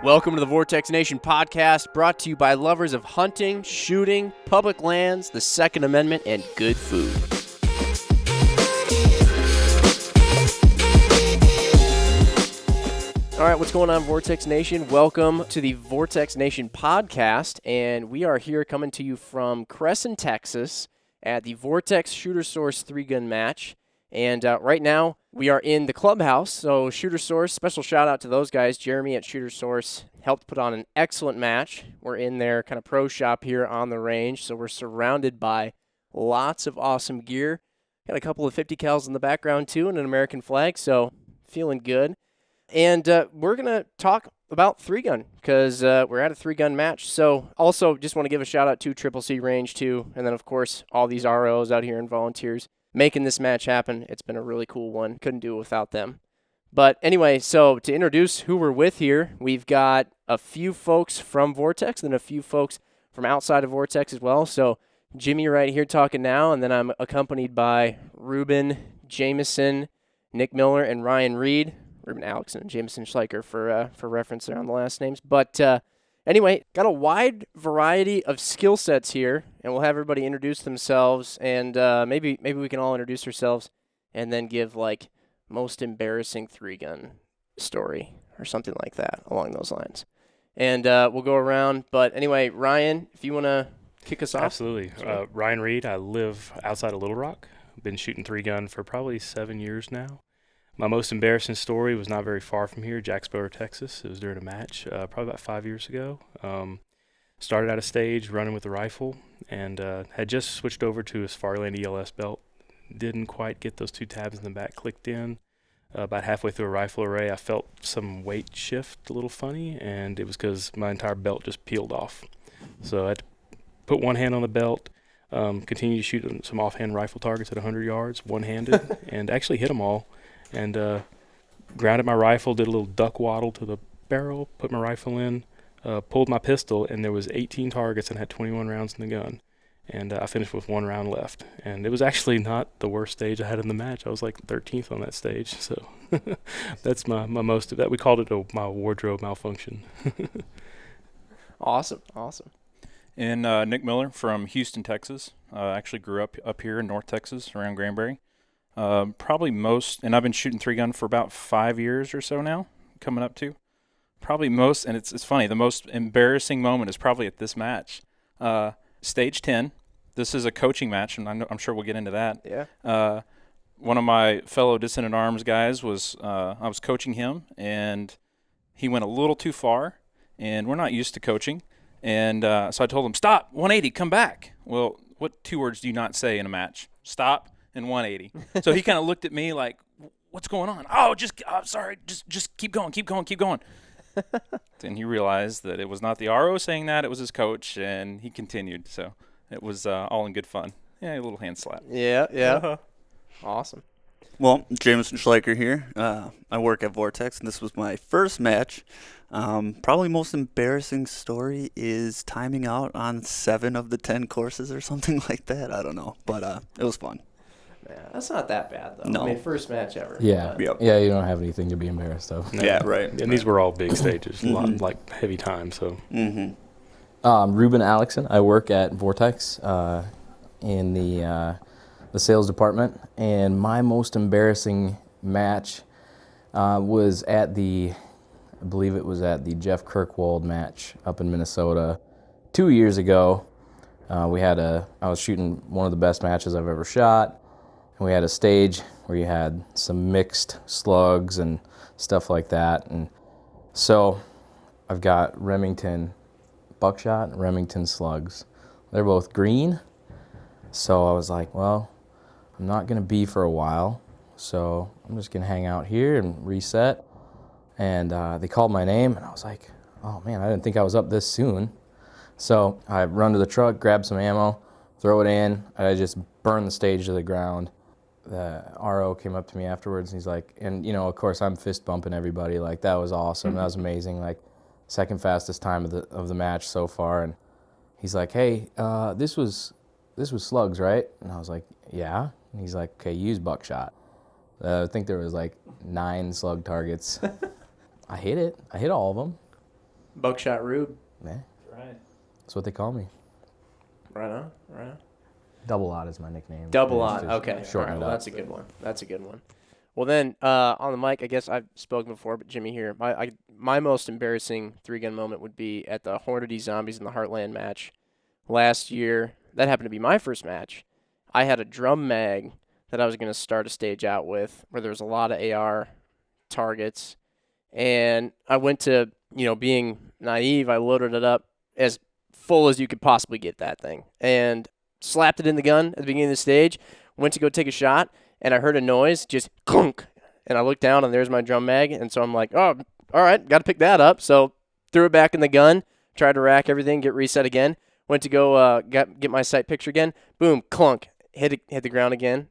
Welcome to the Vortex Nation podcast, brought to you by lovers of hunting, shooting, public lands, the Second Amendment, and good food. All right, what's going on, Vortex Nation? Welcome to the Vortex Nation podcast, and we are here coming to you from Crescent, Texas, at the Vortex Shooter Source 3-gun match. And right now, we are in the clubhouse, so Shooter Source, special shout-out to those guys. Jeremy at Shooter Source helped put on an excellent match. We're in their kind of pro shop here on the range, so we're surrounded by lots of awesome gear. Got a couple of 50 cals in the background, too, and an American flag, so feeling good. And we're going to talk about 3-gun because we're at a 3-gun match. So also just want to give a shout-out to Triple C Range, too, and then, of course, all these ROs out here and volunteers making this match happen. It's been a really cool one. Couldn't do it without them. But anyway, so to introduce who we're with here, we've got a few folks from Vortex and a few folks from outside of Vortex as well. So Jimmy right here talking now, and then I'm accompanied by Ruben, Jameson, Nick Miller, and Ryan Reed. Ruben Alex and Jameson Schleicher for reference there on the last names. But anyway, got a wide variety of skill sets here, and we'll have everybody introduce themselves, and maybe we can all introduce ourselves and then give like most embarrassing 3-gun story or something like that along those lines. And we'll go around. But anyway, Ryan, if you want to kick us off. Absolutely. Ryan Reed. I live outside of Little Rock. I've been shooting 3-gun for probably 7 years now. My most embarrassing story was not very far from here, Jacksboro, Texas. It was during a match probably about 5 years ago. Started out of stage running with a rifle and had just switched over to a Safariland ELS belt. Didn't quite get those two tabs in the back clicked in. About halfway through a rifle array, I felt some weight shift a little funny, and it was because my entire belt just peeled off. So I had to put one hand on the belt, continue to shoot some offhand rifle targets at 100 yards, one-handed, and actually hit them all. And grounded my rifle, did a little duck waddle to the barrel, put my rifle in, pulled my pistol, and there was 18 targets and had 21 rounds in the gun. And I finished with 1 round left. And it was actually not the worst stage I had in the match. I was like 13th on that stage. So that's my most of that. We called it my wardrobe malfunction. Awesome. And Nick Miller from Houston, Texas. Actually grew up here in North Texas around Granbury. Probably most, and I've been shooting 3-gun for about 5 years or so now, coming up to. Probably most, and it's funny, the most embarrassing moment is probably at this match. Stage 10, this is a coaching match, and I'm sure we'll get into that. Yeah. One of my fellow Dissident Arms guys was, I was coaching him, and he went a little too far, and we're not used to coaching. And so I told him, stop, 180, come back. Well, what 2 words do you not say in a match? Stop and 180. So he kind of looked at me like, what's going on? Oh, sorry, just keep going. And he realized that it was not the RO saying that, it was his coach, and he continued. So it was all in good fun. Yeah, a little hand slap. Yeah. Awesome. Well, Jameson Schleicher here. I work at Vortex, and this was my first match. Probably most embarrassing story is timing out on 7 of the 10 courses or something like that. I don't know, but it was fun. Yeah, that's not that bad, though. No. I mean, first match ever. Yeah. Yep. Yeah, you don't have anything to be embarrassed of. No. Yeah, right. And these were all big stages, a lot, like heavy time. So. Ruben Alex. I work at Vortex in the sales department, and my most embarrassing match was at I believe it was at the Jeff Kirkwald match up in Minnesota 2 years ago. I was shooting one of the best matches I've ever shot. And we had a stage where you had some mixed slugs and stuff like that. And so I've got Remington buckshot and Remington slugs. They're both green. So I was like, well, I'm not going to be for a while. So I'm just going to hang out here and reset. And they called my name, and I was like, oh, man, I didn't think I was up this soon. So I run to the truck, grab some ammo, throw it in. I just burned the stage to the ground. The RO came up to me afterwards, and he's like, and, you know, of course, I'm fist bumping everybody. Like, that was awesome. That was amazing. Like, second fastest time of the match so far. And he's like, hey, this was slugs, right? And I was like, yeah. And he's like, okay, use buckshot. I think there was like 9 slug targets. I hit it. I hit all of them. Buckshot Rube. Yeah, Right. that's what they call me. Right on. Right on. Double Odd is my nickname. Double Just odd. to Okay. All shorten right. it Well, up. that's a good one. That's a good one. Well, then on the mic, I guess I've spoken before, but Jimmy here. My most embarrassing 3-gun moment would be at the Hornady Zombies in the Heartland match last year. That happened to be my first match. I had a drum mag that I was going to start a stage out with, where there was a lot of AR targets, and I went to, being naive, I loaded it up as full as you could possibly get that thing, and slapped it in the gun at the beginning of the stage, went to go take a shot, and I heard a noise, just clunk, and I looked down, and there's my drum mag, and so I'm like, oh, all right, got to pick that up, so threw it back in the gun, tried to rack everything, get reset again, went to go get my sight picture again, boom, clunk, hit the ground again,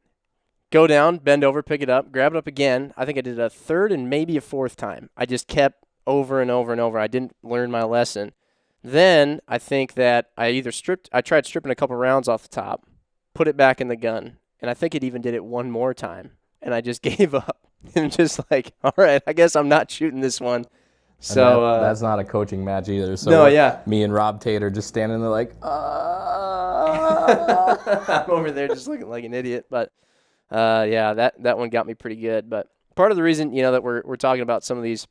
go down, bend over, pick it up, grab it up again. I think I did a third and maybe a fourth time. I just kept over and over and over. I didn't learn my lesson. Then I think that I tried stripping a couple rounds off the top, put it back in the gun, and I think it even did it one more time, and I just gave up. And just like, all right, I guess I'm not shooting this one. So that's not a coaching match either. So no, yeah. Me and Rob Tater just standing there like, I'm over there just looking like an idiot. But yeah, that one got me pretty good. But part of the reason, that we're talking about some of these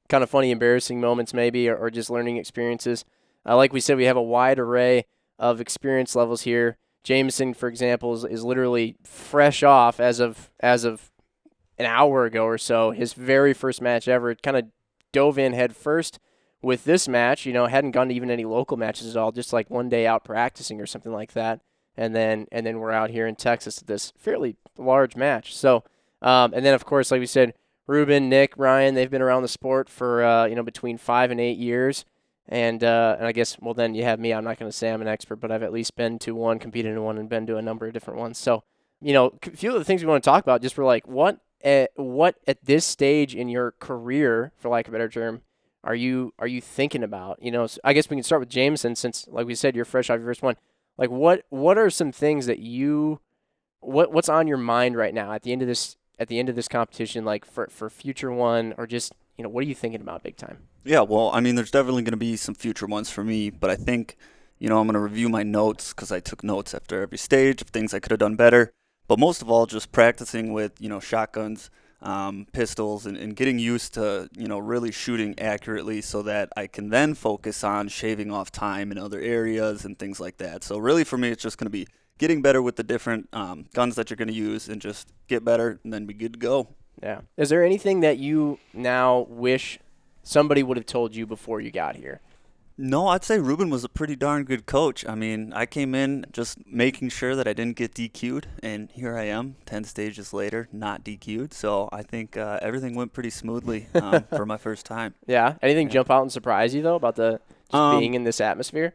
kind of funny, embarrassing moments maybe, or just learning experiences. Like we said, we have a wide array of experience levels here. Jameson, for example, is literally fresh off as of an hour ago or so. His very first match ever, kind of dove in head first with this match. Hadn't gone to even any local matches at all, just like one day out practicing or something like that. And then we're out here in Texas at this fairly large match. So, and then of course, like we said, Ruben, Nick, Ryan, they've been around the sport for between 5 and 8 years. And I guess, well, then you have me. I'm not going to say I'm an expert, but I've at least been to one, competed in one, and been to a number of different ones. So, a few of the things we want to talk about, just were like, what at this stage in your career, for lack of a better term, are you thinking about? So I guess we can start with Jameson, since, like we said, you're fresh off your first one. Like, what are some things that what's on your mind right now at the end of this competition, like for future one, or just, what are you thinking about big time? Yeah, well, I mean, there's definitely going to be some future ones for me, but I think, I'm going to review my notes, because I took notes after every stage of things I could have done better. But most of all, just practicing with, shotguns, pistols, and getting used to, really shooting accurately, so that I can then focus on shaving off time in other areas and things like that. So really for me, it's just going to be getting better with the different guns that you're going to use, and just get better and then be good to go. Yeah. Is there anything that you now wish somebody would have told you before you got here? No, I'd say Ruben was a pretty darn good coach. I mean, I came in just making sure that I didn't get DQ'd, and here I am 10 stages later, not DQ'd. So I think everything went pretty smoothly for my first time. Yeah. Anything jump out and surprise you, though, about being in this atmosphere?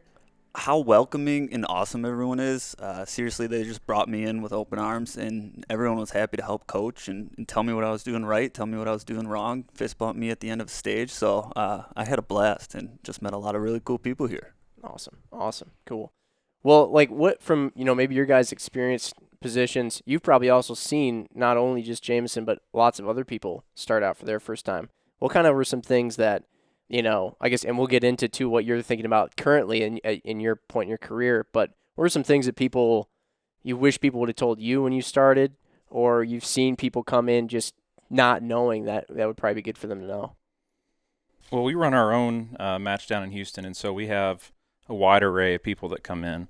How welcoming and awesome everyone is. Seriously, they just brought me in with open arms, and everyone was happy to help coach and tell me what I was doing right, tell me what I was doing wrong, fist bump me at the end of the stage. So I had a blast and just met a lot of really cool people here. Awesome. Cool. Well, like, what from, maybe your guys' experienced positions, you've probably also seen not only just Jameson, but lots of other people start out for their first time. What kind of were some things that, I guess, and we'll get into too what you're thinking about currently in your point in your career, but what are some things that you wish people would have told you when you started, or you've seen people come in just not knowing that would probably be good for them to know? Well, we run our own match down in Houston, and so we have a wide array of people that come in.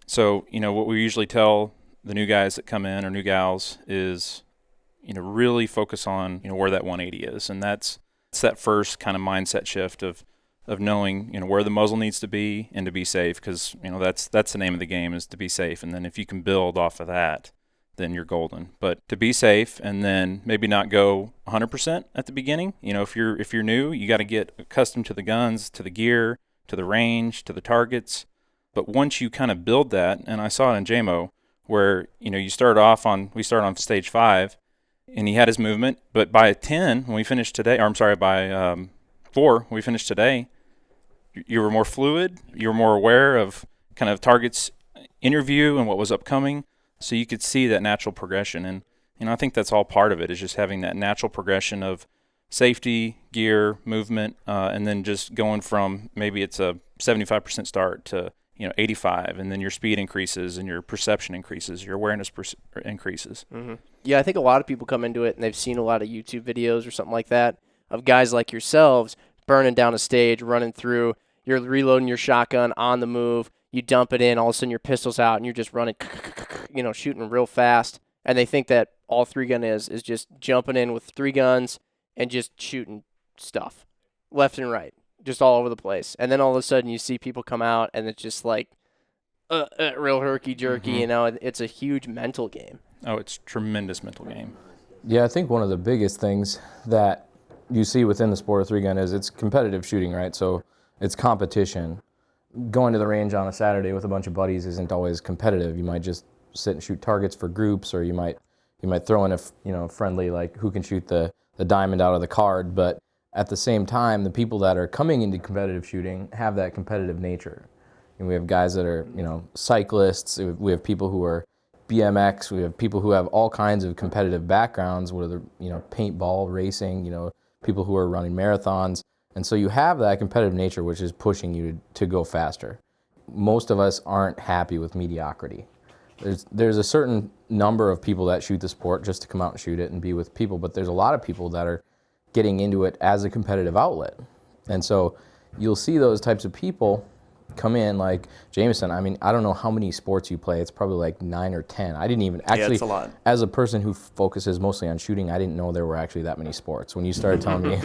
So, what we usually tell the new guys that come in, or new gals, is, really focus on, where that 180 is, and it's that first kind of mindset shift of knowing, where the muzzle needs to be and to be safe, because, that's the name of the game, is to be safe. And then if you can build off of that, then you're golden. But to be safe, and then maybe not go 100% at the beginning. If you're new, you got to get accustomed to the guns, to the gear, to the range, to the targets. But once you kind of build that, and I saw it in JMO, where, we start on stage 5, and he had his movement, but by 10, when we finished today, by 4, when we finished today, you were more fluid, you were more aware of kind of targets in your view and what was upcoming, so you could see that natural progression. And, I think that's all part of it, is just having that natural progression of safety, gear, movement, and then just going from maybe it's a 75% start to 85, and then your speed increases and your perception increases, your awareness increases. Mm-hmm. Yeah, I think a lot of people come into it and they've seen a lot of YouTube videos or something like that of guys like yourselves burning down a stage, running through, you're reloading your shotgun on the move, you dump it in, all of a sudden your pistol's out and you're just running, shooting real fast. And they think that all 3-gun is just jumping in with 3 guns and just shooting stuff left and right, just all over the place. And then all of a sudden you see people come out and it's just like real herky-jerky, it's a huge mental game. Oh, it's tremendous mental game. Yeah, I think one of the biggest things that you see within the sport of 3-gun is it's competitive shooting, right? So it's competition. Going to the range on a Saturday with a bunch of buddies isn't always competitive. You might just sit and shoot targets for groups, or you might throw in a friendly, like who can shoot the diamond out of the card. But at the same time, the people that are coming into competitive shooting have that competitive nature. And we have guys that are cyclists. We have people who are BMX. We have people who have all kinds of competitive backgrounds, whether paintball, racing. People who are running marathons. And so you have that competitive nature, which is pushing you to go faster. Most of us aren't happy with mediocrity. There's a certain number of people that shoot the sport just to come out and shoot it and be with people, but there's a lot of people that are getting into it as a competitive outlet. And so you'll see those types of people come in, like Jameson. I mean, I don't know how many sports you play. It's probably like 9 or 10. I didn't even actually, it's a lot. As a person who focuses mostly on shooting, I didn't know there were actually that many sports when you started telling me.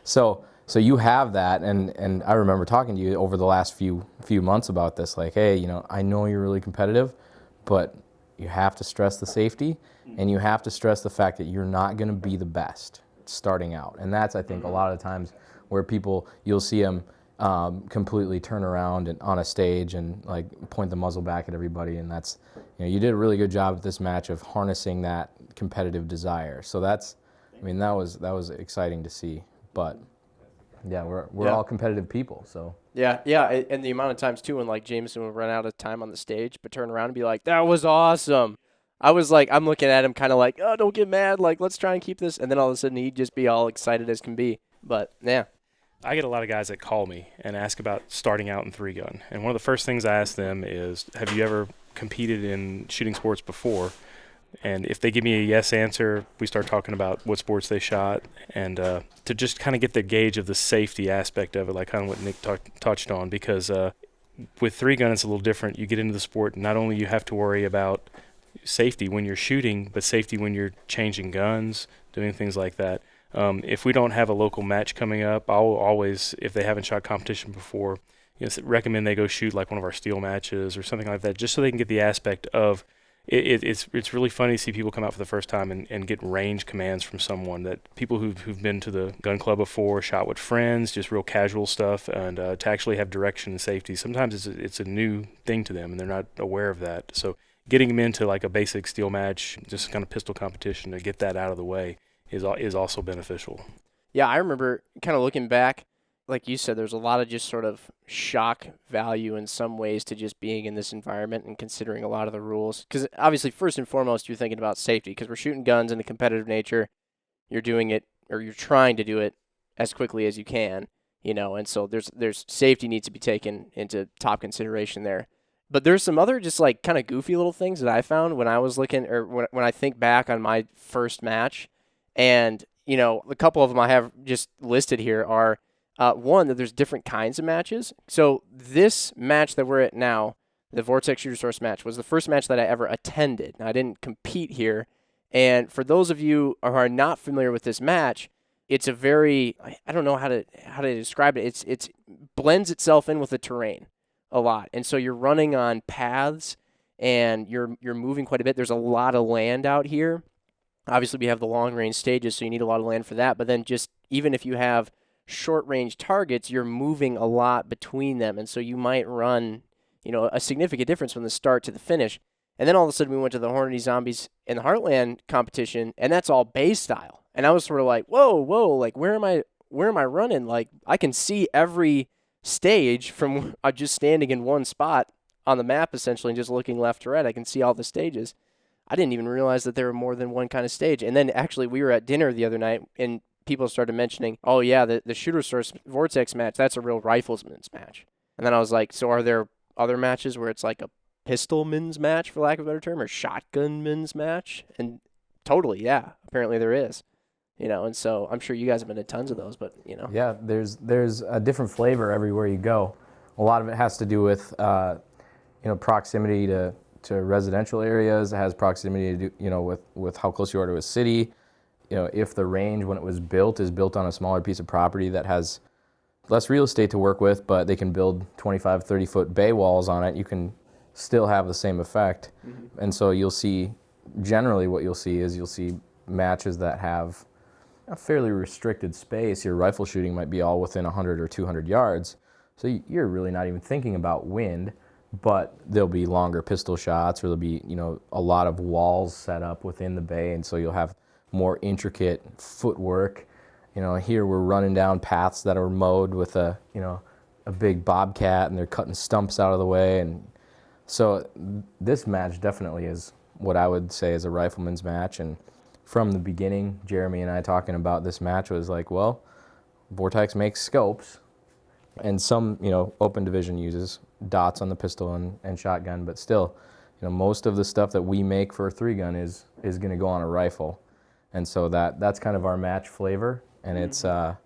So you have that, and I remember talking to you over the last few months about this, like, hey, I know you're really competitive, but you have to stress the safety, and you have to stress the fact that you're not going to be the best starting out. And that's, I think, a lot of times where you'll see them completely turn around and on a stage and like point the muzzle back at everybody, and that's, you did a really good job at this match of harnessing that competitive desire. So that was exciting to see. But yeah, we're all competitive people, so. Yeah, and the amount of times too when like Jameson would run out of time on the stage, but turn around and be like, "That was awesome." I was like, I'm looking at him kind of like, "Oh, don't get mad. Like, let's try and keep this." And then all of a sudden he'd just be all excited as can be. But yeah, I get a lot of guys that call me and ask about starting out in 3-gun, and one of the first things I ask them is, "Have you ever competed in shooting sports before?" And if they give me a yes answer, we start talking about what sports they shot, and to just kind of get the gauge of the safety aspect of it, like kind of what Nick touched on, because with 3-gun it's a little different. You get into the sport, not only you have to worry about safety when you're shooting, but safety when you're changing guns, doing things like that. If we don't have a local match coming up, I'll always, if they haven't shot competition before, recommend they go shoot like one of our steel matches or something like that, just so they can get the aspect of it's really funny to see people come out for the first time and get range commands from someone, that people who've been to the gun club before, shot with friends, just real casual stuff, and to actually have direction and safety. Sometimes it's a new thing to them and they're not aware of that. So getting them into like a basic steel match, just kind of pistol competition, to get that out of the way is also beneficial. Yeah, I remember kind of looking back, like you said, there's a lot of just sort of shock value in some ways to just being in this environment and considering a lot of the rules. Because obviously, first and foremost, you're thinking about safety, because we're shooting guns in the competitive nature. You're doing it, or you're trying to do it as quickly as you can, and so there's safety needs to be taken into top consideration there. But there's some other just like kind of goofy little things that I found when I was looking, or when I think back on my first match, and a couple of them I have just listed here are. One, that there's different kinds of matches. So this match that we're at now, the Vortex Shooter Source match, was the first match that I ever attended. Now, I didn't compete here. And for those of you who are not familiar with this match, it's a very, I don't know how to describe it. It's blends itself in with the terrain a lot. And so you're running on paths and you're moving quite a bit. There's a lot of land out here. Obviously, we have the long range stages, so you need a lot of land for that. But then just even if you have short-range targets, you're moving a lot between them, and so you might run, a significant difference from the start to the finish. And then all of a sudden we went to the Hornady Zombies in the Heartland competition, and that's all base style. And I was sort of like, whoa, like where am I running? Like I can see every stage from just standing in one spot on the map essentially and just looking left to right. I can see all the stages. I didn't even realize that there were more than one kind of stage. And then actually we were at dinner the other night, and people started mentioning, oh yeah, the shooter source Vortex match, that's a real riflesman's match. And then I was like, so are there other matches where it's like a pistolman's match, for lack of a better term, or shotgunman's match? And totally, yeah, apparently there is. And so I'm sure you guys have been to tons of those, but Yeah, there's a different flavor everywhere you go. A lot of it has to do with proximity to residential areas. It has proximity to with how close you are to a city. If the range when it was built is built on a smaller piece of property that has less real estate to work with, but they can build 25, 30 foot bay walls on it, you can still have the same effect. Mm-hmm. And so generally what you'll see matches that have a fairly restricted space. Your rifle shooting might be all within 100 or 200 yards. So you're really not even thinking about wind, but there'll be longer pistol shots, or there'll be, a lot of walls set up within the bay. And so you'll have more intricate footwork. Here we're running down paths that are mowed with a big bobcat, and they're cutting stumps out of the way. And so this match definitely is what I would say is a rifleman's match. And from the beginning, Jeremy and I talking about this match was like, well, Vortex makes scopes, and some, open division uses dots on the pistol and shotgun, but still, most of the stuff that we make for a 3-gun is going to go on a rifle. And so that's kind of our match flavor. And it's, man,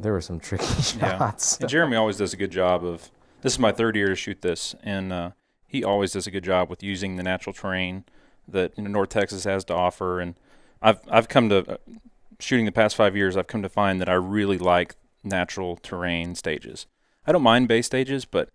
there were some tricky shots. Yeah. And Jeremy always does a good job of, this is my third year to shoot this, and he always does a good job with using the natural terrain that North Texas has to offer. And I've come to, shooting the past 5 years, I've come to find that I really like natural terrain stages. I don't mind bay stages, but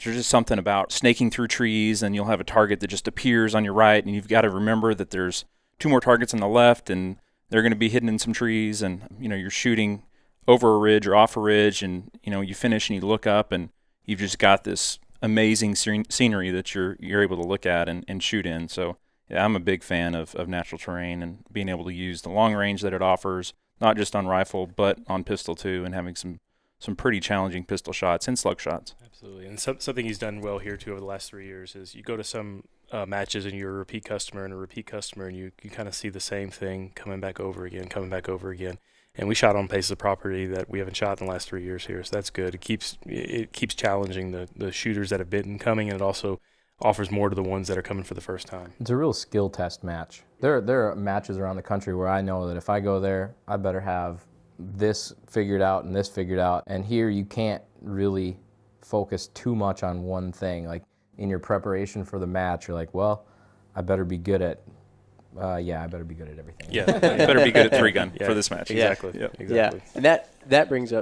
there's just something about snaking through trees, and you'll have a target that just appears on your right, and you've got to remember that there's 2 more targets on the left, and they're going to be hidden in some trees, and you're shooting over a ridge or off a ridge, and you finish and you look up, and you've just got this amazing scenery that you're able to look at and shoot in. So yeah, I'm a big fan of natural terrain and being able to use the long range that it offers, not just on rifle but on pistol too, and having some pretty challenging pistol shots and slug shots. Absolutely. And something he's done well here too over the last 3 years is you go to some matches and you're a repeat customer, and you kind of see the same thing coming back over again. And we shot on pieces of property that we haven't shot in the last 3 years here, so that's good. It keeps challenging the shooters that have been coming, and it also offers more to the ones that are coming for the first time. It's a real skill test match. There are matches around the country where I know that if I go there, I better have this figured out and this figured out. And here you can't really focus too much on one thing. Like in your preparation for the match, you're like, well, I better be good at I better be good at everything. Yeah, you better be good at 3-gun for this match. Exactly. Yeah. Yep. Exactly. Yeah. And that brings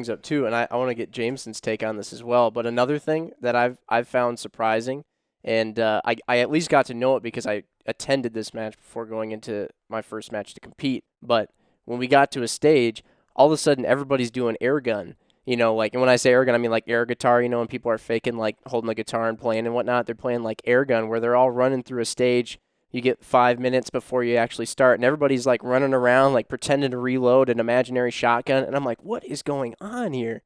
up too, and I want to get Jameson's take on this as well. But another thing that I've found surprising, and I at least got to know it because I attended this match before going into my first match to compete. But when we got to a stage, all of a sudden everybody's doing air gun. And when I say air gun, I mean like air guitar, and people are faking like holding the guitar and playing and whatnot. They're playing like air gun where they're all running through a stage. You get 5 minutes before you actually start, and everybody's like running around like pretending to reload an imaginary shotgun. And I'm like, what is going on here?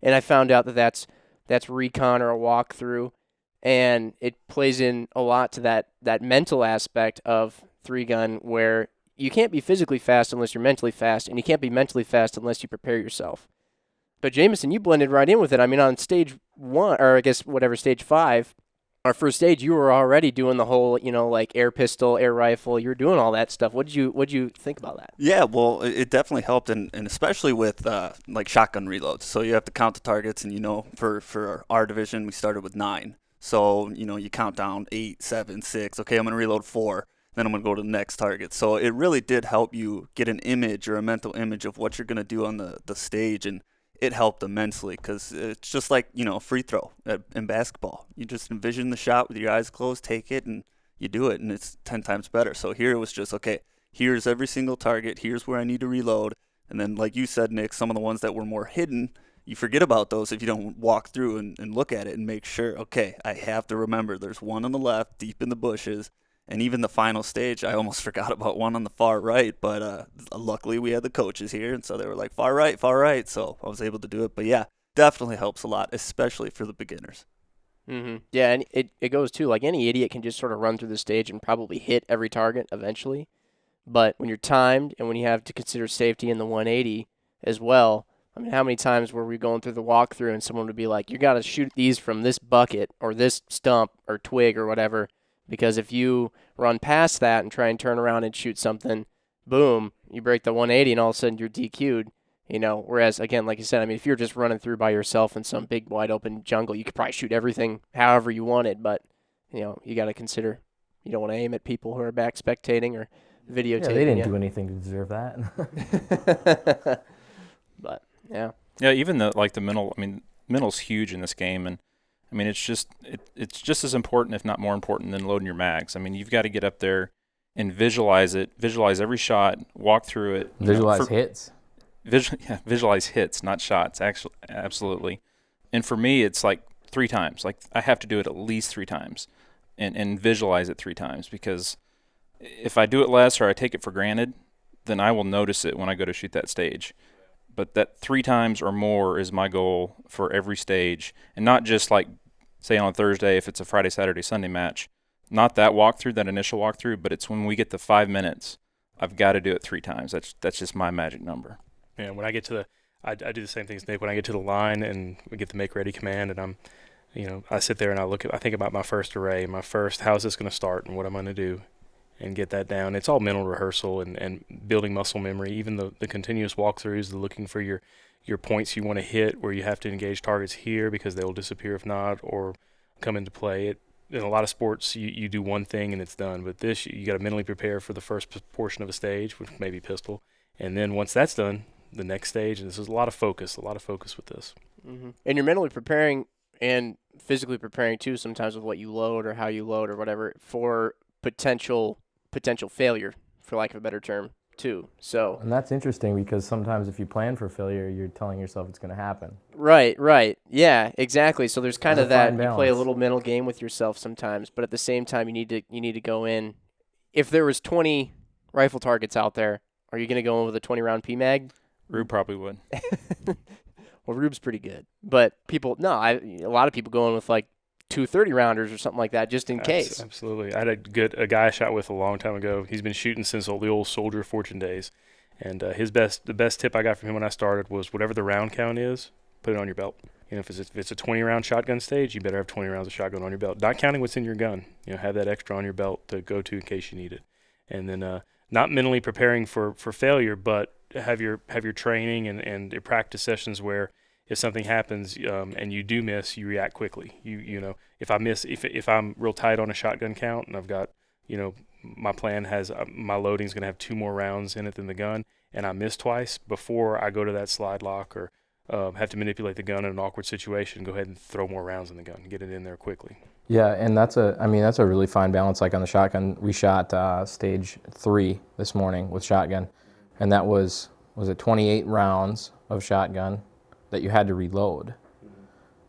And I found out that that's recon or a walkthrough, and it plays in a lot to that mental aspect of 3-gun, where you can't be physically fast unless you're mentally fast, and you can't be mentally fast unless you prepare yourself. But Jameson, you blended right in with it. I mean, on stage 1, or I guess whatever, stage 5, our first stage, you were already doing the whole, like air pistol, air rifle. You were doing all that stuff. What'd you think about that? Yeah, well, it definitely helped, and especially with like shotgun reloads. So you have to count the targets, and for our division, we started with 9. So you count down 8, 7, 6. Okay, I'm gonna reload 4. Then I'm gonna go to the next target. So it really did help you get an image or a mental image of what you're gonna do on the stage, and it helped immensely because it's just like, free throw in basketball. You just envision the shot with your eyes closed, take it, and you do it, and it's 10 times better. So here it was just, okay, here's every single target, here's where I need to reload. And then, like you said, Nick, some of the ones that were more hidden, you forget about those if you don't walk through and look at it and make sure, okay, I have to remember there's one on the left, deep in the bushes. And even the final stage, I almost forgot about one on the far right, but luckily we had the coaches here, and so they were like, far right, so I was able to do it. But yeah, definitely helps a lot, especially for the beginners. Mm-hmm. Yeah, and it goes too, like any idiot can just sort of run through the stage and probably hit every target eventually. But when you're timed and when you have to consider safety in the 180 as well, I mean, how many times were we going through the walkthrough and someone would be like, you got to shoot these from this bucket or this stump or twig or whatever, because if you run past that and try and turn around and shoot something, boom, you break the 180 and all of a sudden you're DQ'd. Whereas, again, like you said, I mean, if you're just running through by yourself in some big, wide-open jungle, you could probably shoot everything however you wanted, but, you got to consider you don't want to aim at people who are back spectating or videotaping. Yeah, they didn't do anything to deserve that. But, yeah. Yeah, even the mental, I mean, mental's huge in this game, and I mean, it's just as important, if not more important, than loading your mags. I mean, you've got to get up there and visualize every shot, walk through it. Visualize hits. Visualize hits, not shots. Actually, absolutely. And for me, it's like 3 times. Like I have to do it at least 3 times, and visualize it 3 times, because if I do it less or I take it for granted, then I will notice it when I go to shoot that stage. But that 3 times or more is my goal for every stage, and not just like, say on a Thursday if it's a Friday, Saturday, Sunday match. Not that walkthrough, that initial walkthrough, but it's when we get to 5 minutes, I've got to do it 3 times. That's just my magic number. And when I get to I do the same thing as Nick. When I get to the line and we get the make ready command, and I sit there and I think about my first array, how is this going to start and what I'm going to do, and get that down. It's all mental rehearsal and building muscle memory. Even the continuous walkthroughs, the looking for your points you want to hit, where you have to engage targets here because they will disappear if not, or come into play. In a lot of sports, you do one thing and it's done. But this, you got to mentally prepare for the first portion of a stage, which may be pistol, and then once that's done, the next stage. And this is a lot of focus with this. Mm-hmm. And you're mentally preparing and physically preparing too, sometimes with what you load or how you load or whatever, for potential failure, for lack of a better term, too. So, and that's interesting, because sometimes if you plan for failure, you're telling yourself it's going to happen. Right. Yeah, exactly. So there's kind of that, you play a balance. little mental game with yourself sometimes, but at the same time, you need to go in. If there was 20 rifle targets out there, are you going to go in with a 20-round PMag? Rube probably would. Well, Rube's pretty good, but a lot of people go in with like 2 30-rounders or something like that, just in case. Absolutely. I had a guy I shot with a long time ago. He's been shooting since the old Soldier of Fortune days, and the best tip I got from him when I started was, whatever the round count is, put it on your belt. If it's a 20-round shotgun stage, you better have 20 rounds of shotgun on your belt, not counting what's in your gun. Have that extra on your belt to go to in case you need it. And then not mentally preparing for failure, but have your training and your practice sessions where if something happens and you do miss, you react quickly. If I miss, if I'm real tight on a shotgun count and I've got, my plan has my loading's going to have 2 more rounds in it than the gun, and I miss twice, before I go to that slide lock or have to manipulate the gun in an awkward situation, go ahead and throw more rounds in the gun, get it in there quickly. Yeah, and that's a really fine balance. Like on the shotgun, we shot stage 3 this morning with shotgun, and that was it 28 rounds of shotgun that you had to reload.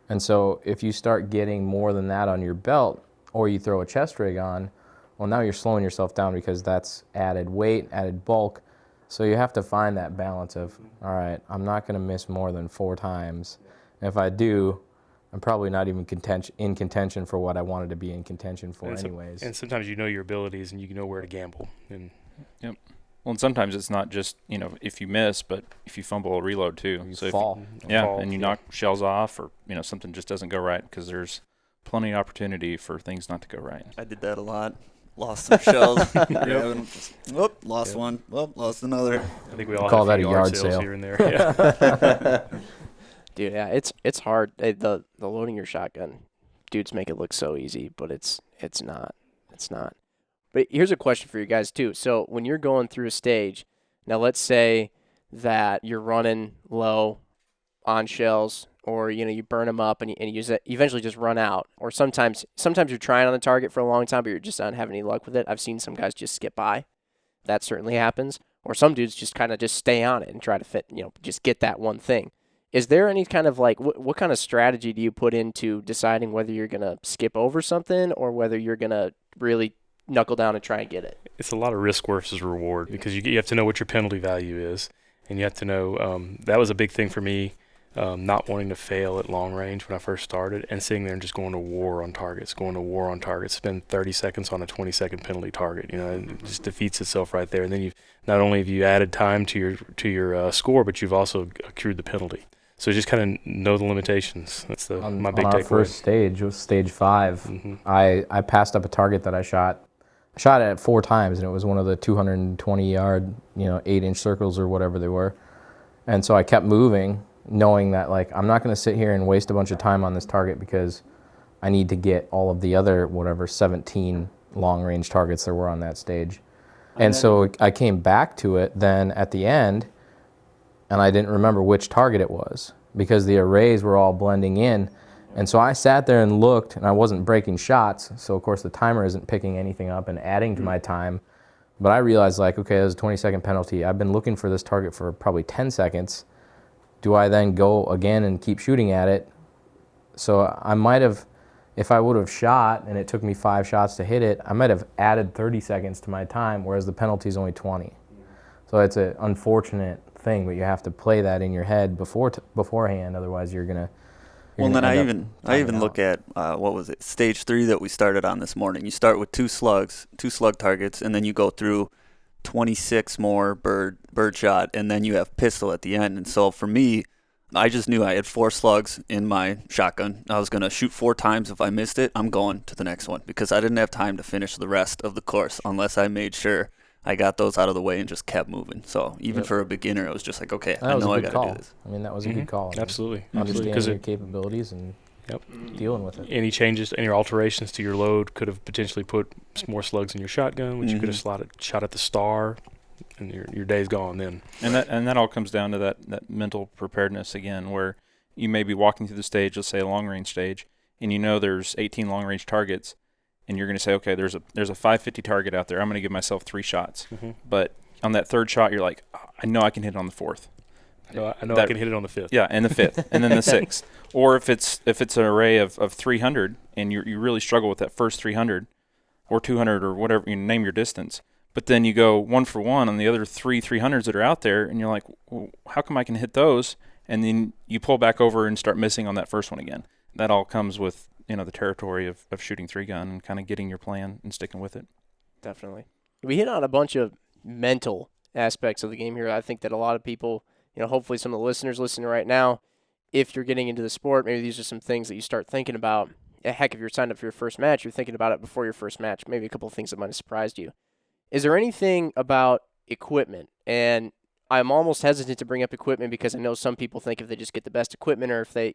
And so if you start getting more than that on your belt, or you throw a chest rig on, well, now you're slowing yourself down, because that's added weight, added bulk. So you have to find that balance of, all right, I'm not going to miss more than 4 times. And if I do, I'm probably not even in contention for what I wanted to be in contention for anyways. And sometimes you know your abilities and you know where to gamble. Yep. Well, and sometimes it's not just, if you miss, but if you fumble a reload too. You so fall. And you knock shells off, or, something just doesn't go right, because there's plenty of opportunity for things not to go right. I did that a lot. Lost some shells. Whoop, lost one. Whoop, lost another. I think we all call have that a yard sales sale here and there. Yeah. Dude, yeah, it's hard. The loading your shotgun, dudes make it look so easy, but it's not. It's not. But here's a question for you guys too. So when you're going through a stage, now let's say that you're running low on shells, or you burn them up and you eventually just run out. Or sometimes you're trying on the target for a long time, but you're just not having any luck with it. I've seen some guys just skip by. That certainly happens. Or some dudes just kind of just stay on it and try to fit, just get that one thing. Is there any kind of what kind of strategy do you put into deciding whether you're going to skip over something or whether you're going to really knuckle down and try and get it? It's a lot of risk versus reward, because you have to know what your penalty value is, and you have to know that was a big thing for me not wanting to fail at long range when I first started, and sitting there and just going to war on targets, spend 30 seconds on a 20-second penalty target. It just defeats itself right there. And then not only have you added time to your score, but you've also accrued the penalty. So just kind of know the limitations. That's my big takeaway. On our first stage, it was stage 5. Mm-hmm. I passed up a target that I shot at 4 times, and it was one of the 220-yard, 8-inch circles or whatever they were. And so I kept moving, knowing that I'm not going to sit here and waste a bunch of time on this target because I need to get all of the other 17 long-range targets there were on that stage. And so I came back to it then at the end, and I didn't remember which target it was because the arrays were all blending in. And so I sat there and looked, and I wasn't breaking shots, so of course the timer isn't picking anything up and adding to my time. But I realized, okay, there's a 20-second penalty. I've been looking for this target for probably 10 seconds. Do I then go again and keep shooting at it? So I might have, if I would have shot and it took me 5 shots to hit it, I might have added 30 seconds to my time, whereas the penalty is only 20. So it's an unfortunate thing, but you have to play that in your head beforehand, otherwise you're gonna. Well, and then I even look at what was it, stage 3 that we started on this morning. You start with 2 slug targets, and then you go through 26 more bird shot, and then you have pistol at the end. And so for me, I just knew I had 4 slugs in my shotgun. I was gonna shoot 4 times. If I missed it, I'm going to the next one because I didn't have time to finish the rest of the course unless I made sure I got those out of the way and just kept moving. So even for a beginner, it was just like, okay, I know I got to do this. I mean, that was a good call. Absolutely. Understanding your capabilities and dealing with it. Any changes, any alterations to your load could have potentially put more slugs in your shotgun, which you could have shot at the star, and your day's gone then. And that all comes down to that mental preparedness again, where you may be walking through the stage, let's say a long-range stage, and there's 18 long-range targets, and you're going to say, okay, there's a 550 target out there. I'm going to give myself 3 shots. Mm-hmm. But on that 3rd shot, you're like, oh, I know I can hit it on the 4th. I know I can hit it on the 5th. Yeah, and the 5th, and then the 6th. Or if it's an array of 300, and you really struggle with that first 300 or 200 or whatever, name your distance. But then you go 1 for 1 on the other 3 300s that are out there, and you're like, well, how come I can hit those? And then you pull back over and start missing on that first one again. That all comes with the territory of shooting 3-gun and kind of getting your plan and sticking with it. Definitely. We hit on a bunch of mental aspects of the game here. I think that a lot of people, hopefully some of the listeners listening right now, if you're getting into the sport, maybe these are some things that you start thinking about. Heck, if you're signed up for your first match, you're thinking about it before your first match. Maybe a couple of things that might have surprised you. Is there anything about equipment? And I'm almost hesitant to bring up equipment because I know some people think if they just get the best equipment or if they,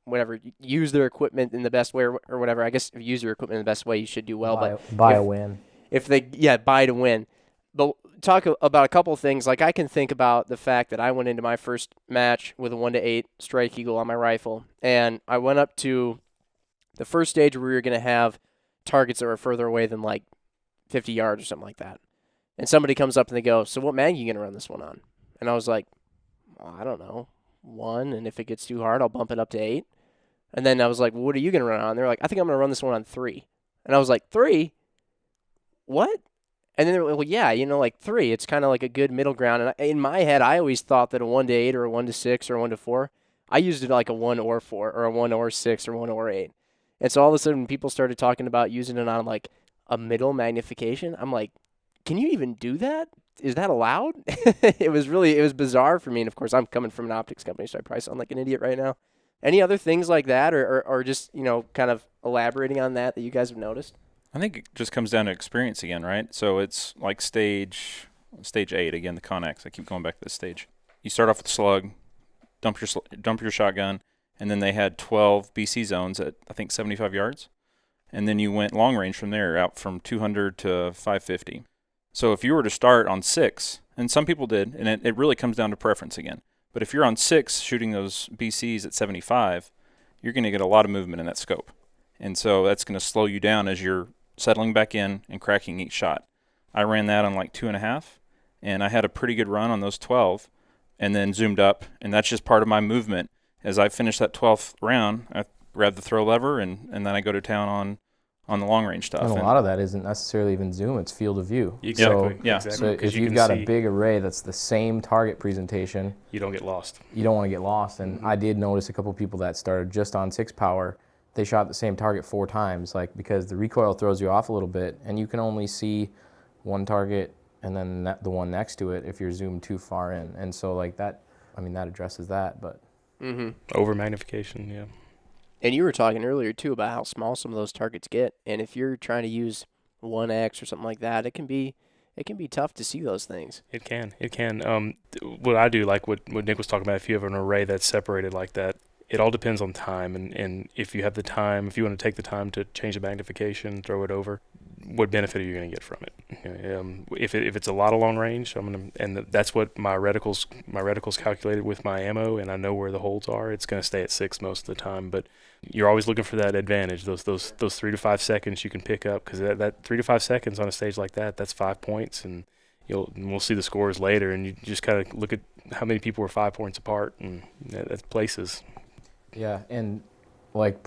whatever, use their equipment in the best way or whatever. I guess if you use your equipment in the best way, you should do well. Buy a win. Buy to win. But talk about a couple of things. Like I can think about the fact that I went into my first match with a 1-8 strike eagle on my rifle, and I went up to the first stage where we were going to have targets that were further away than 50 yards or something like that. And somebody comes up and they go, "So what mag are you going to run this one on?" And I was like, well, I don't know, 1, and if it gets too hard, I'll bump it up to 8. And then I was like, well, what are you going to run on? They're like, I think I'm going to run this one on 3. And I was like, 3? What? And then they were like, well, yeah, 3. It's kind of like a good middle ground. And in my head, I always thought that a 1-8 or a 1-6 or a 1-4, I used it like a 1 or 4 or a 1 or 6 or 1 or 8. And so all of a sudden, people started talking about using it on a middle magnification. I'm like, can you even do that? Is that allowed? It was bizarre for me. And of course, I'm coming from an optics company, so I probably sound like an idiot right now. Any other things like that or just, kind of elaborating on that you guys have noticed? I think it just comes down to experience again, right? So it's like stage 8, again, the Connex. I keep going back to this stage. You start off with slug, dump your shotgun, and then they had 12 BC zones at, I think, 75 yards. And then you went long range from there, out from 200 to 550. So if you were to start on 6, and some people did, and it really comes down to preference again. But if you're on 6 shooting those BCs at 75, you're going to get a lot of movement in that scope. And so that's going to slow you down as you're settling back in and cracking each shot. I ran that on 2.5, and I had a pretty good run on those 12, and then zoomed up, and that's just part of my movement. As I finish that 12th round, I grab the throw lever, and then I go to town on the long range stuff. And a lot of that isn't necessarily even zoom, it's field of view. Exactly. So, yeah. Exactly. so 'Cause if you you've can got a see, big array that's the same target presentation, you don't get lost. you don't want to get lost. And I did notice a couple people that started just on 6 power, they shot the same target 4 times, like because the recoil throws you off a little bit, and you can only see one target and then the one next to it if you're zoomed too far in. And so like that, I mean, that addresses that. But Over magnification, yeah. And you were talking earlier too about how small some of those targets get, and if you're trying to use 1x or something like that, it can be tough to see those things. It can. What I do, like what Nick was talking about, if you have an array that's separated like that, it all depends on time, and if you have the time, if you want to take the time to change the magnification, throw it over, what benefit are you going to get from it? If it's a lot of long range, that's what my reticle's calculated with my ammo, and I know where the holes are. It's going to stay at 6 most of the time, but you're always looking for that advantage, those 3 to 5 seconds you can pick up, because that 3 to 5 seconds on a stage like that's 5 points, and we'll see the scores later, and you just kind of look at how many people were 5 points apart, and that's places. yeah, and like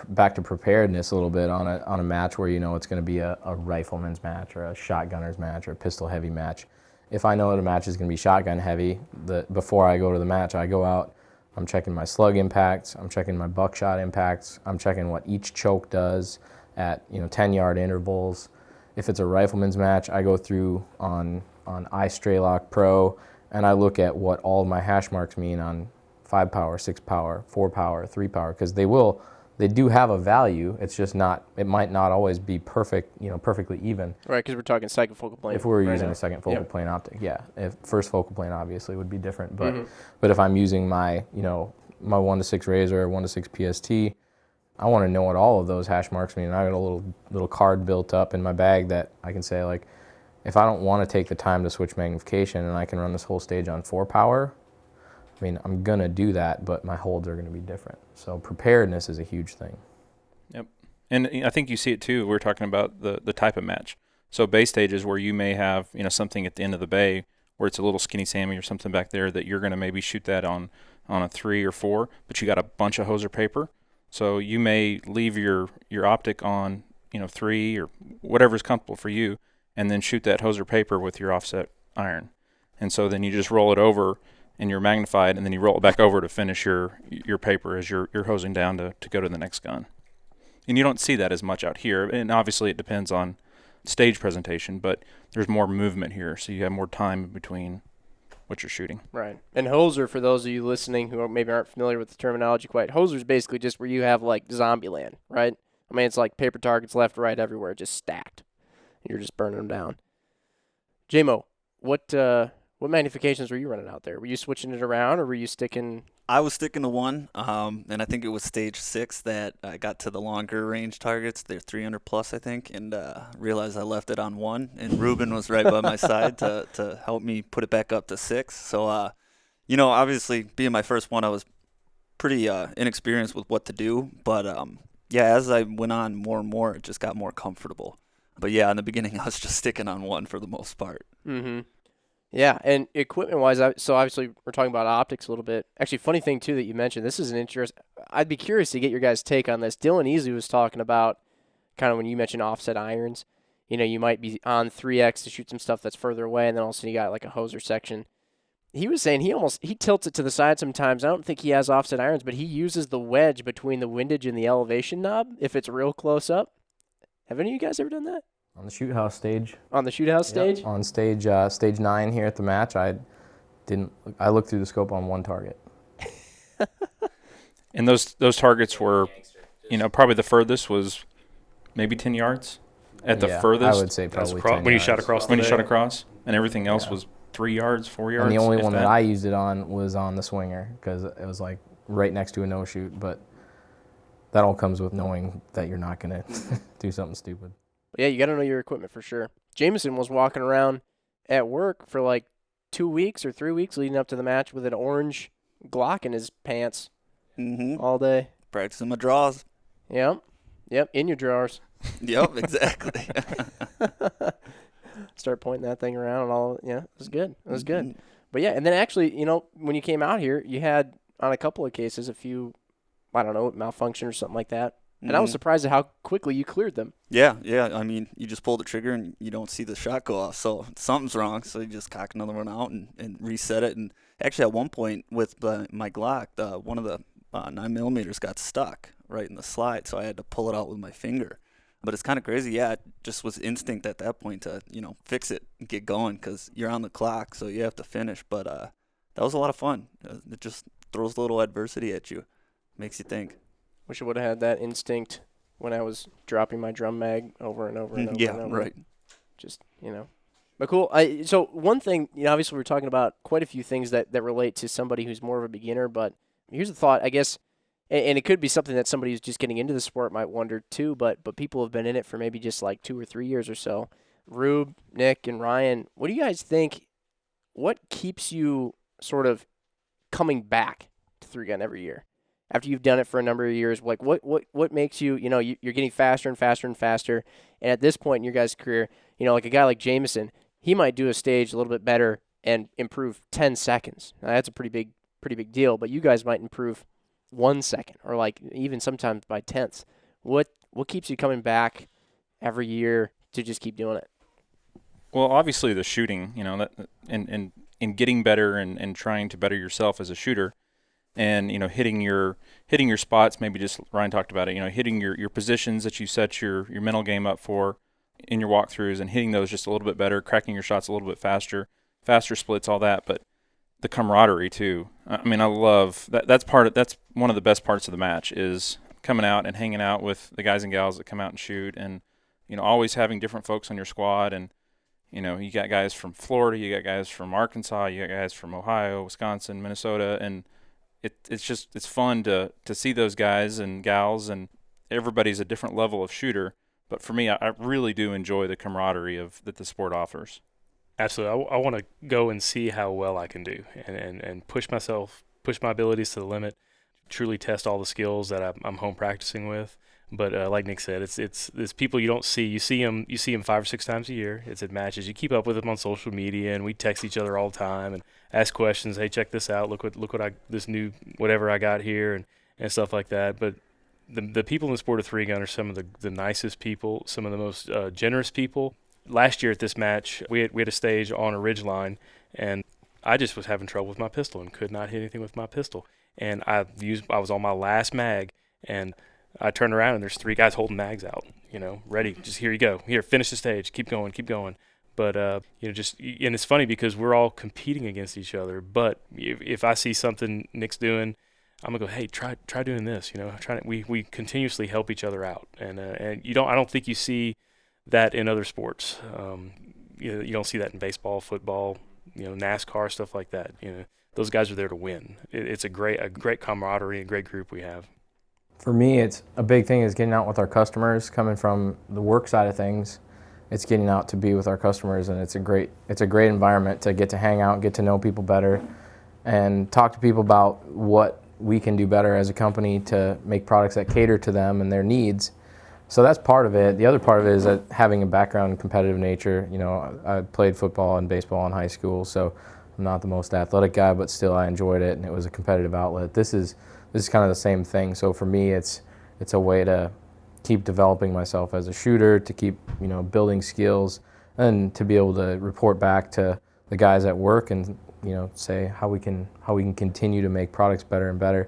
back to preparedness a little bit on a match where it's going to be a rifleman's match or a shotgunner's match or a pistol heavy match. If I know that a match is going to be shotgun heavy, before I go to the match, I go out, I'm checking my slug impacts, I'm checking my buckshot impacts, I'm checking what each choke does at 10-yard intervals. If it's a rifleman's match, I go through on iStraylock Pro and I look at what all of my hash marks mean on 5 power, 6 power, 4 power, 3 power, because they do have a value. It's just it might not always be perfect, perfectly even. Right, because we're talking second focal plane. If we were right using now. a second focal plane optic, yeah. If first focal plane obviously would be different, but Mhm. but if I'm using my, my 1-6 Razor or 1-6 PST, I want to know what all of those hash marks mean. I got a little card built up in my bag that I can say, like, if I don't want to take the time to switch magnification and I can run this whole stage on 4 power, I mean, I'm going to do that, but my holds are going to be different. So preparedness is a huge thing. Yep. And I think you see it too. We're talking about the type of match. So bay stages where you may have, something at the end of the bay where it's a little skinny Sammy or something back there that you're going to maybe shoot that on a 3 or 4, but you got a bunch of hoser paper. So you may leave your optic on, 3 or whatever's comfortable for you, and then shoot that hoser paper with your offset iron. And so then you just roll it over and you're magnified, and then you roll it back over to finish your paper as you're hosing down to go to the next gun. And you don't see that as much out here, and obviously it depends on stage presentation, but there's more movement here, so you have more time between what you're shooting. Right. And hoser, for those of you listening who maybe aren't familiar with the terminology quite, hoser is basically just where you have like Zombieland, right? I mean, it's like paper targets left, right, everywhere, just stacked. You're just burning them down. J-Mo, what magnifications were you running out there? Were you switching it around, or were you sticking? I was sticking to 1, and I think it was stage 6 that I got to the longer range targets. They're 300 plus, I think, and realized I left it on 1, and Ruben was right by my side to help me put it back up to 6. So, obviously being my first one, I was pretty inexperienced with what to do, but as I went on more and more, it just got more comfortable. But yeah, in the beginning, I was just sticking on 1 for the most part. Mm-hmm. Yeah, and equipment-wise, so obviously we're talking about optics a little bit. Actually, funny thing, too, that you mentioned, this is an interest. I'd be curious to get your guys' take on this. Dylan Easley was talking about kind of when you mentioned offset irons, you might be on 3X to shoot some stuff that's further away, and then all of a sudden you got like a hoser section. He was saying he tilts it to the side sometimes. I don't think he has offset irons, but he uses the wedge between the windage and the elevation knob if it's real close up. Have any of you guys ever done that? On the shoot house stage. On the shoot house stage? On stage 9 here at the match, I looked through the scope on 1 target. And those targets were, probably the furthest was maybe 10 yards at the furthest. I would say probably 10 when you yards. shot across. When you shot across, and everything else was 3 yards, 4 yards. And the only if one that. that I used it on was on the swinger because it was like right next to a no shoot. But that all comes with knowing that you're not going to do something stupid. Yeah, you got to know your equipment for sure. Jameson was walking around at work for like 2 weeks or 3 weeks leading up to the match with an orange Glock in his pants all day. Practicing my draws. Yep, in your drawers. Yep, exactly. Start pointing that thing around and all. Yeah, it was good. It was good. But yeah, and then actually, when you came out here, you had on a couple of cases a few, I don't know, malfunction or something like that. And I was surprised at how quickly you cleared them. Yeah. I mean, you just pull the trigger and you don't see the shot go off, so something's wrong. So you just cock another one out and reset it. And actually, at one point with my Glock, one of the 9mm got stuck right in the slide, so I had to pull it out with my finger. But it's kind of crazy. Yeah, it just was instinct at that point to fix it and get going because you're on the clock, so you have to finish. But that was a lot of fun. It just throws a little adversity at you, makes you think. Wish I would have had that instinct when I was dropping my drum mag over and over and over. Yeah, and over. right. Just, But cool. So one thing, obviously we're talking about quite a few things that relate to somebody who's more of a beginner, but here's a thought, I guess, and it could be something that somebody who's just getting into the sport might wonder too, but people have been in it for maybe just like 2 or 3 years or so. Rube, Nick, and Ryan, what do you guys think, what keeps you sort of coming back to 3-gun every year? After you've done it for a number of years, like what makes you, you're getting faster and faster and faster. And at this point in your guys' career, like a guy like Jameson, he might do a stage a little bit better and improve 10 seconds. Now, that's a pretty big deal, but you guys might improve 1 second or like even sometimes by tenths. What keeps you coming back every year to just keep doing it? Well, obviously the shooting, that and getting better and trying to better yourself as a shooter. And hitting your spots, maybe just Ryan talked about it. Hitting your positions that you set your mental game up for in your walkthroughs, and hitting those just a little bit better, cracking your shots a little bit faster splits, all that. But the camaraderie too. I mean, I love that. That's one of the best parts of the match is coming out and hanging out with the guys and gals that come out and shoot, and always having different folks on your squad. And you got guys from Florida, you got guys from Arkansas, you got guys from Ohio, Wisconsin, Minnesota, and it's fun to see those guys and gals, and everybody's a different level of shooter. But for me, I really do enjoy the camaraderie that the sport offers. Absolutely. I want to go and see how well I can do and push my abilities to the limit, truly test all the skills that I'm home practicing with. But like Nick said, it's people you don't see. You see them 5 or 6 times a year. It's at matches. You keep up with them on social media, and we text each other all the time and ask questions. Hey, check this out. Look what this new whatever I got here and stuff like that. But the people in the sport of 3-gun are some of the nicest people, some of the most generous people. Last year at this match, we had a stage on a ridge line, and I just was having trouble with my pistol and could not hit anything with my pistol. And I was on my last mag, and I turned around and there's 3 guys holding mags out, ready. Just here you go. Here, finish the stage. Keep going. But and it's funny because we're all competing against each other. But if I see something Nick's doing, I'm gonna go, hey, try doing this. We continuously help each other out, and I don't think you see that in other sports. You don't see that in baseball, football, NASCAR, stuff like that. Those guys are there to win. It's a great camaraderie, a great group we have. For me, it's a big thing is getting out with our customers. Coming from the work side of things, it's getting out to be with our customers, and it's a great environment to get to hang out, get to know people better, and talk to people about what we can do better as a company to make products that cater to them and their needs. So that's part of it. The other part of it is that having a background in competitive nature. I played football and baseball in high school, so I'm not the most athletic guy, but still I enjoyed it, and it was a competitive outlet. This is kind of the same thing. So for me, it's a way to keep developing myself as a shooter, to keep building skills, and to be able to report back to the guys at work and say how we can continue to make products better and better.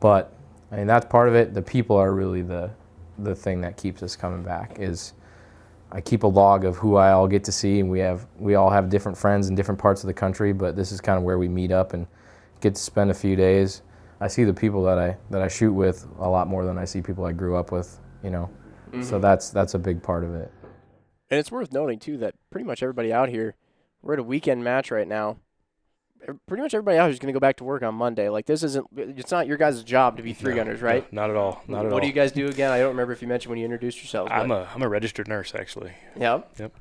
But I mean, that's part of it. The people are really the thing that keeps us coming back. Is I keep a log of who I all get to see, and we all have different friends in different parts of the country, but this is kind of where we meet up and get to spend a few days. I see the people that I shoot with a lot more than I see people I grew up with, Mm-hmm. So that's a big part of it. And it's worth noting too that pretty much everybody out here, we're at a weekend match right now. Pretty much everybody out here is going to go back to work on Monday. Like it's not your guys' job to be 3-gunners, right? No, not at all. Not at all. What do you guys do again? I don't remember if you mentioned when you introduced yourselves. I'm a registered nurse, actually. Yep.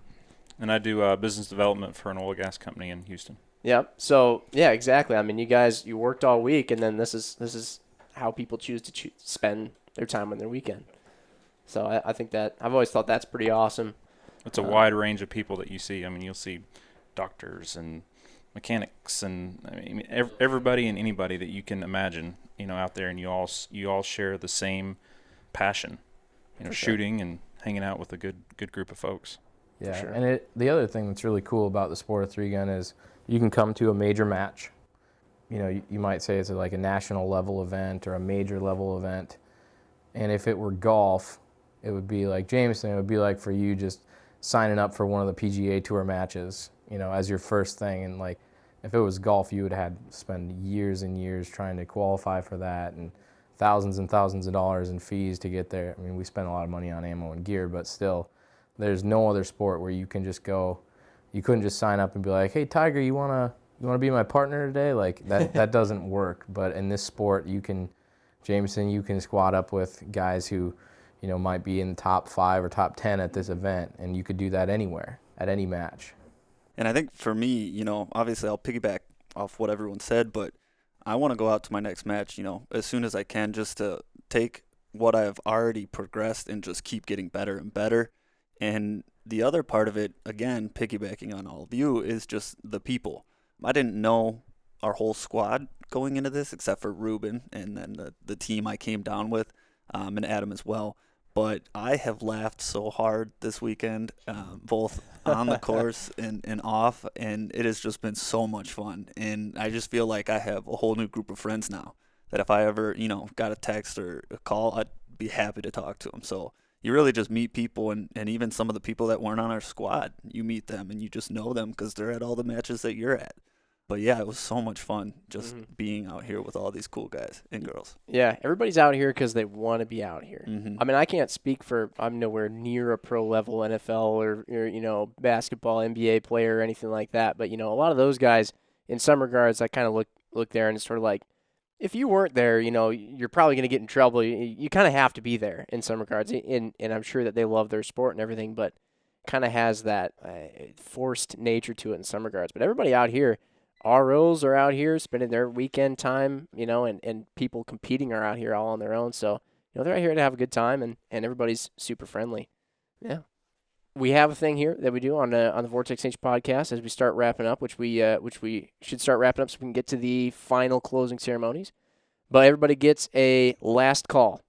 And I do business development for an oil and gas company in Houston. Yep. So yeah, exactly. I mean, you worked all week, and then this is how people choose to spend their time on their weekend. So I think that I've always thought that's pretty awesome. It's a wide range of people that you see. I mean, you'll see doctors and mechanics, and I mean everybody and anybody that you can imagine, out there, and you all share the same passion, shooting and hanging out with a good group of folks. Yeah, sure. and the other thing that's really cool about the sport of three-gun is you can come to a major match. You might say it's like a national level event or a major level event. And if it were golf, it would be like Jameson, it would be like for you just signing up for one of the PGA Tour matches, as your first thing. And like, if it was golf, you would have had to spend years and years trying to qualify for that and thousands and thousands of dollars in fees to get there. I mean, we spent a lot of money on ammo and gear, but still, there's no other sport where you can just go. You couldn't just sign up and be like, "Hey, Tiger, you wanna be my partner today?" Like that doesn't work. But in this sport, Jameson, you can squad up with guys who, might be in the top 5 or top 10 at this event, and you could do that anywhere at any match. And I think for me, obviously I'll piggyback off what everyone said, but I want to go out to my next match, as soon as I can, just to take what I've already progressed and just keep getting better and better. And the other part of it, again, piggybacking on all of you, is just the people. I didn't know our whole squad going into this, except for Ruben and then the team I came down with, and Adam as well. But I have laughed so hard this weekend, both on the course and off, and it has just been so much fun. And I just feel like I have a whole new group of friends now that if I ever, got a text or a call, I'd be happy to talk to them. So you really just meet people, and even some of the people that weren't on our squad, you meet them and you just know them because they're at all the matches that you're at. But yeah, it was so much fun just being out here with all these cool guys and girls. Yeah, everybody's out here because they want to be out here. Mm-hmm. I mean, I can't speak for, I'm nowhere near a pro level NFL or basketball, NBA player or anything like that. But, a lot of those guys, in some regards, I kind of look there and it's sort of like, if you weren't there, you're probably going to get in trouble. You kind of have to be there in some regards. And I'm sure that they love their sport and everything, but kind of has that forced nature to it in some regards. But everybody out here, ROs are out here spending their weekend time, and people competing are out here all on their own. So, they're out here to have a good time, and everybody's super friendly. Yeah. We have a thing here that we do on the Vortex Nation podcast as we start wrapping up, which we should start wrapping up so we can get to the final closing ceremonies. But everybody gets a last call.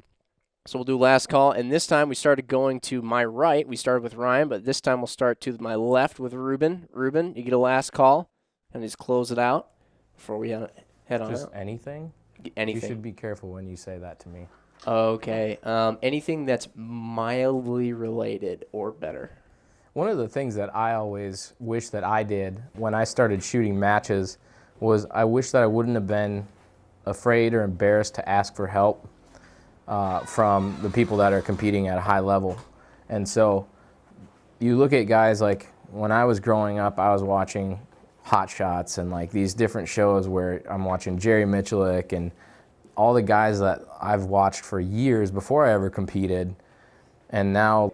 So we'll do last call, and this time we started going to my right. We started with Ryan, but this time we'll start to my left with Ruben. Ruben, you get a last call. And just close it out before we head on Just out. anything? Anything. You should be careful when you say that to me. Okay. Anything that's mildly related or better. One of the things that I always wish that I did when I started shooting matches was I wish that I wouldn't have been afraid or embarrassed to ask for help from the people that are competing at a high level. And so you look at guys like when I was growing up, I was watching Hot Shots and like these different shows where I'm watching Jerry Michalik and all the guys that I've watched for years before I ever competed. And now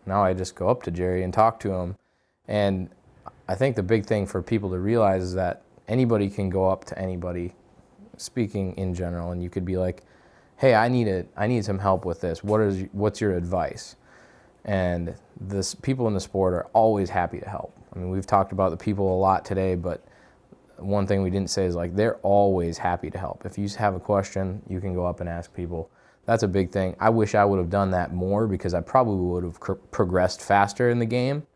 I just go up to Jerry and talk to him. And I think the big thing for people to realize is that anybody can go up to anybody, speaking in general, and you could be like, "Hey, I need some help with this. What's your advice?" And people in the sport are always happy to help. I mean, we've talked about the people a lot today, but one thing we didn't say is like they're always happy to help. If you have a question, you can go up and ask people. That's a big thing. I wish I would have done that more because I probably would have progressed faster in the game.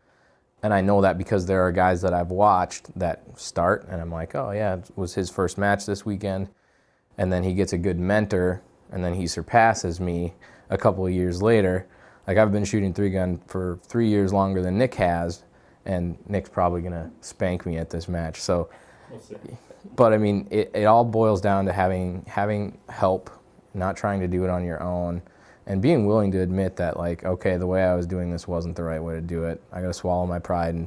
And I know that because there are guys that I've watched that start, and I'm like, oh yeah, it was his first match this weekend. And then he gets a good mentor, and then he surpasses me a couple of years later. Like I've been shooting 3-gun for 3 years longer than Nick has, and Nick's probably going to spank me at this match. So, we'll see. But I mean, it all boils down to having help, not trying to do it on your own, and being willing to admit that, like, okay, the way I was doing this wasn't the right way to do it. I got to swallow my pride, and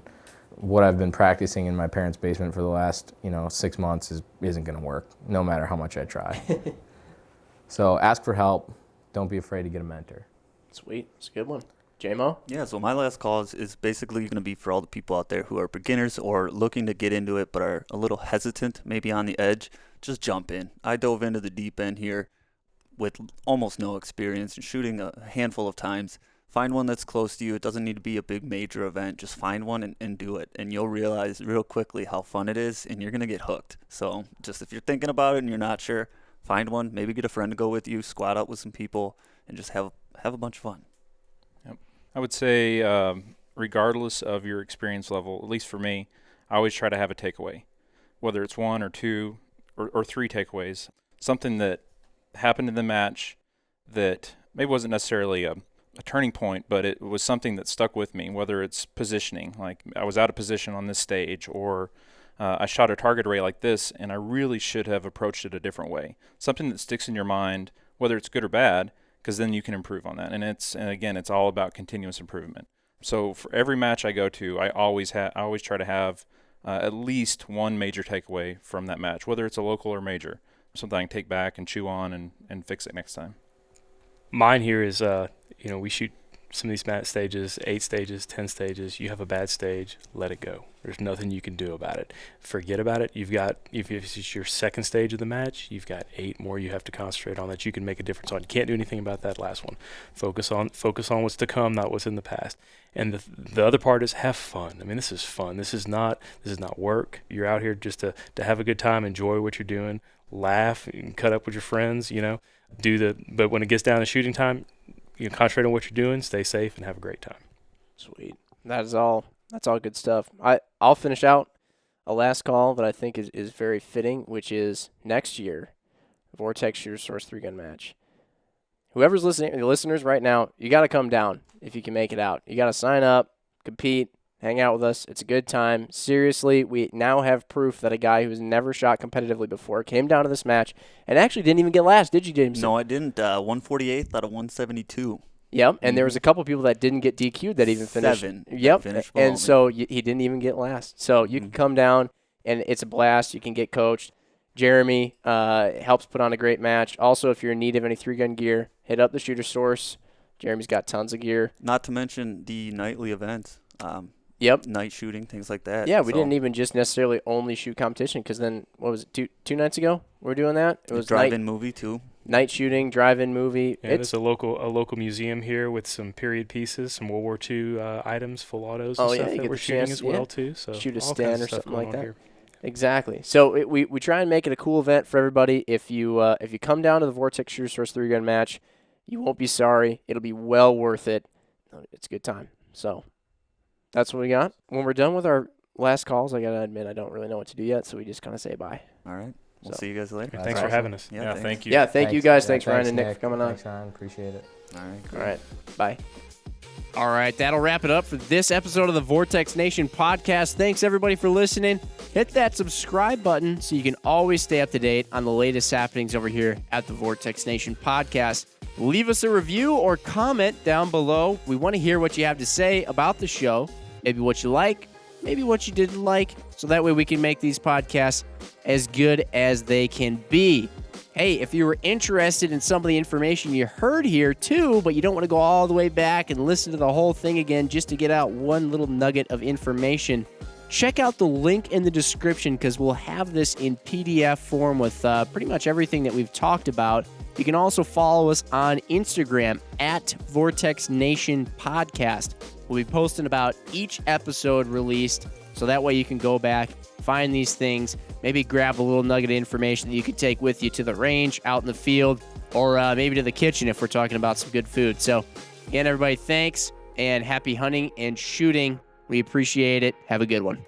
what I've been practicing in my parents' basement for the last 6 months isn't going to work, no matter how much I try. So ask for help. Don't be afraid to get a mentor. Sweet. It's a good one. J-Mo? Yeah, so my last call is basically going to be for all the people out there who are beginners or looking to get into it but are a little hesitant, maybe on the edge. Just jump in. I dove into the deep end here with almost no experience and shooting a handful of times. Find one that's close to you. It doesn't need to be a big major event. Just find one and do it. And you'll realize real quickly how fun it is, and you're going to get hooked. So just if you're thinking about it and you're not sure, find one. Maybe get a friend to go with you, squat out with some people, and just have a bunch of fun. I would say, regardless of your experience level, at least for me, I always try to have a takeaway, whether it's 1 or 2 or 3 takeaways. Something that happened in the match that maybe wasn't necessarily a turning point, but it was something that stuck with me, whether it's positioning, like I was out of position on this stage, or I shot a target array like this, and I really should have approached it a different way. Something that sticks in your mind, whether it's good or bad, because then you can improve on that. And again, it's all about continuous improvement. So for every match I go to, I always try to have at least one major takeaway from that match, whether it's a local or major, something I can take back and chew on and fix it next time. Mine here is, we shoot some of these match stages, 8 stages, 10 stages. You have a bad stage, let it go. There's nothing you can do about it. Forget about it. If it's your second stage of the match, you've got 8 more you have to concentrate on that you can make a difference on. You can't do anything about that last one. Focus on what's to come, not what's in the past. And the other part is have fun. I mean, this is fun. This is not work. You're out here just to have a good time, enjoy what you're doing, laugh, and cut up with your friends, but when it gets down to shooting time, concentrate on what you're doing, stay safe, and have a great time. Sweet. That's all good stuff. I'll finish out a last call that I think is very fitting, which is next year, Vortex Shooter Source 3-gun match. Whoever's listening, the listeners right now, you got to come down if you can make it out. You got to sign up, compete, hang out with us. It's a good time. Seriously, we now have proof that a guy who's never shot competitively before came down to this match and actually didn't even get last, did you, James? No, I didn't. 148th out of 172. Yep, and there was a couple people that didn't get DQ'd that even finished. 7. Yep, Finished and so he didn't even get last. So you can come down, and it's a blast. You can get coached. Jeremy helps put on a great match. Also, if you're in need of any 3-gun gear, hit up the Shooter Source. Jeremy's got tons of gear. Not to mention the nightly events. Yep. Night shooting, things like that. Yeah, we didn't even just necessarily only shoot competition, because then, what was it, two nights ago we were doing that? It was drive-in movie, too. Night shooting, drive-in movie. Yeah, there's a local museum here with some period pieces, some World War II items, full autos and stuff that we're shooting as well, too. So shoot a all stand kinds or of stuff something going like on that. here. Exactly. So we try and make it a cool event for everybody. If you come down to the Vortex Shooter Source 3-gun match, you won't be sorry. It'll be well worth it. It's a good time. So that's what we got. When we're done with our last calls, I got to admit I don't really know what to do yet, so we just kind of say bye. All right. We'll So. see you guys later. Thanks for having us. Yeah, thank you. Yeah, thank you guys. Thanks, Ryan and Nick, Nick, for coming on. Thanks, Ryan. Appreciate it. All right. Cool. All right. Bye. All right, that'll wrap it up for this episode of the Vortex Nation podcast. Thanks, everybody, for listening. Hit that subscribe button so you can always stay up to date on the latest happenings over here at the Vortex Nation podcast. Leave us a review or comment down below. We want to hear what you have to say about the show, maybe what you like, maybe what you didn't like, so that way we can make these podcasts as good as they can be. Hey, if you were interested in some of the information you heard here too, but you don't want to go all the way back and listen to the whole thing again just to get out one little nugget of information, check out the link in the description, because we'll have this in PDF form with pretty much everything that we've talked about. You can also follow us on Instagram at Vortex Nation Podcast. We'll be posting about each episode released, so that way you can go back, find these things, maybe grab a little nugget of information that you could take with you to the range, out in the field, or maybe to the kitchen if we're talking about some good food. So, again, everybody, thanks, and happy hunting and shooting. We appreciate it. Have a good one.